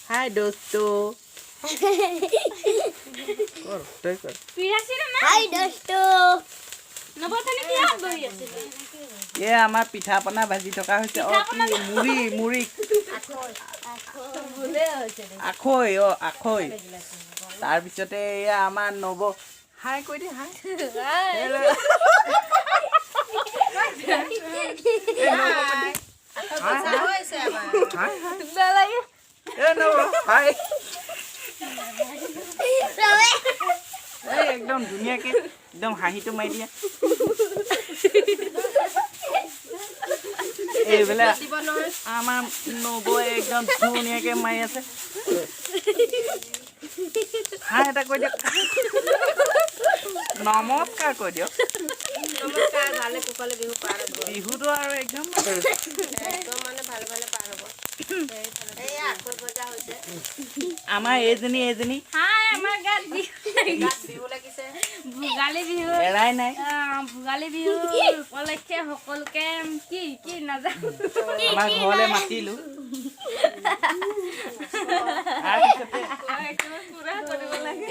হাই দোস্তো কৰ তই কৰ হাই দোস্ত এ আমাৰ পিঠা পনা ভাজি থকা হৈছে অ কি মুড়ি মুড়ি আখৈ অ আখৈ তাৰপিছতে এয়া আমাৰ নব হাই কৈ দে হাই একদম ধুনীয়াকে একদম হাঁহিটো মাৰি দিয়া এইবেলা আমাৰ নবৌয়ে একদম ধুনীয়াকে মাৰি আছে হাই এটা কৈ দিয়ক নমস্কাৰ কৈ দিয়ক নমস্কাৰ ভালে কুশলে বিহু পাৰ হ'ব বিহুটো আৰু একদম একদম মানে ভালে ভালে পাৰ হ'ব এই আখৈ ভজা হৈছে আমাৰ এইজনী হাই আমাৰ গাত বিহু লাগিছে ভোগালী বিহু এৰাই নাই ভোগালী বিহু উপলক্ষে সকলোকে কি কি নাজানো আমাৰ ঘৰলৈ মাতিলো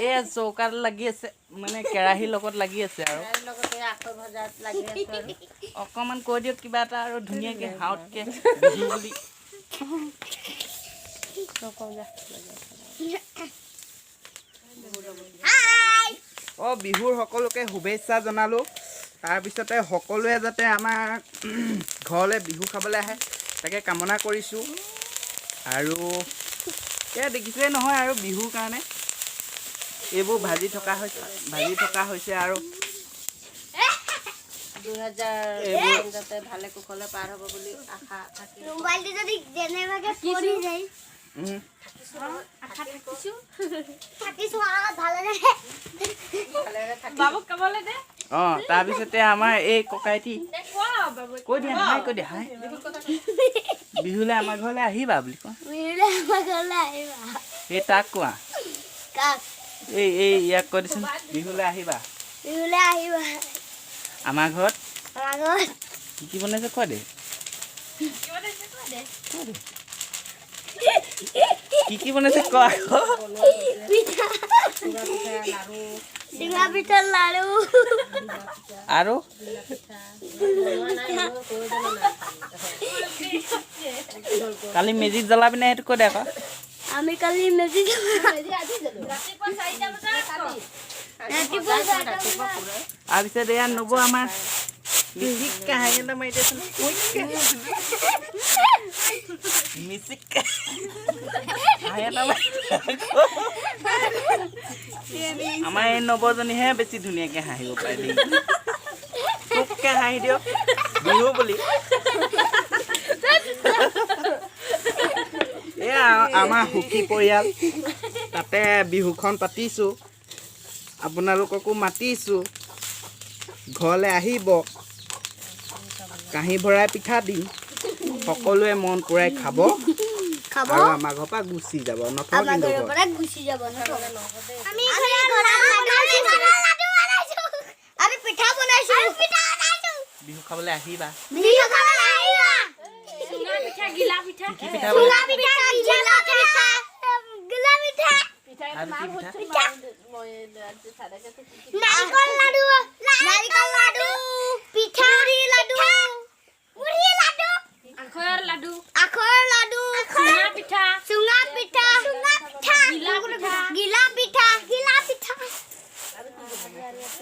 এয়া চৌকাত লাগি আছে মানে কেৰাহীৰ লগত লাগি আছে আৰু লগতে আখৈ ভজাত লাগি আছে আৰু অকণমান কৈ দিয়ক কিবা এটা আৰু ধুনীয়াকে হাওতকে বিহু বুলি অ বিহুৰ সকলোকে শুভেচ্ছা জনালো তাৰপিছতে সকলোৱে যাতে আমাৰ ঘৰলৈ বিহু খাবলৈ আহে তাকে কামনা কৰিছোঁ আৰু এয়া দেখিছেই নহয় আৰু বিহুৰ কাৰণে এইবোৰ ভাজি থকা হৈছে আৰু 2000 যাতে ভালে কুশলে পাৰ হ'ব বুলি আশা থাকিল মোবাইলটো যদি যেনেবাকে পৰি যায় থাকিছো ভালে বাবুক কবলে দে অ তাৰপিছতে আমাৰ এই ককাইটি কৈ দিয়া হাই বিহুলৈ আমাৰ ঘৰলৈ আহিবা বুলি কোৱা এই তাক কোৱা এই ইয়াক কৈ দিচোন বিহুলৈ আহিবা আমাৰ ঘৰত কি বনাইছে কোৱা দে কি বনাইছে কোৱা চিঙা পিঠা লাড়ু আৰু কালি মেজিত জ্বলাবি নে সেইটো কৈ দে আকৌ আমি কালি মেজি তাৰপিছত এয়া নব আমাৰ মিচিককে হাঁহি এটা মাৰি দিয়াচোন মিচিককে হাঁহি এটা মাৰি আমাৰ এই নবজনীহে বেছি ধুনীয়াকে হাঁহিব পাৰে দেই খুবকে হাঁহি দিয়ক বিহু বুলি এয়া আমাৰ সুখী পৰিয়াল তাতে বিহুখন পাতিছোঁ আপোনালোককো মাতিছোঁ ঘৰলৈ আহিব কাঁহী ভৰাই পিঠা দিম সকলোৱে মন পূৰাই খাব আৰু আমাৰ ঘৰৰ পৰা গুচি যাব নথওঁ কিন্তু বিহু খাবলৈ আহিবা কি পিঠা নাৰিকল লাডু পিঠা লাডু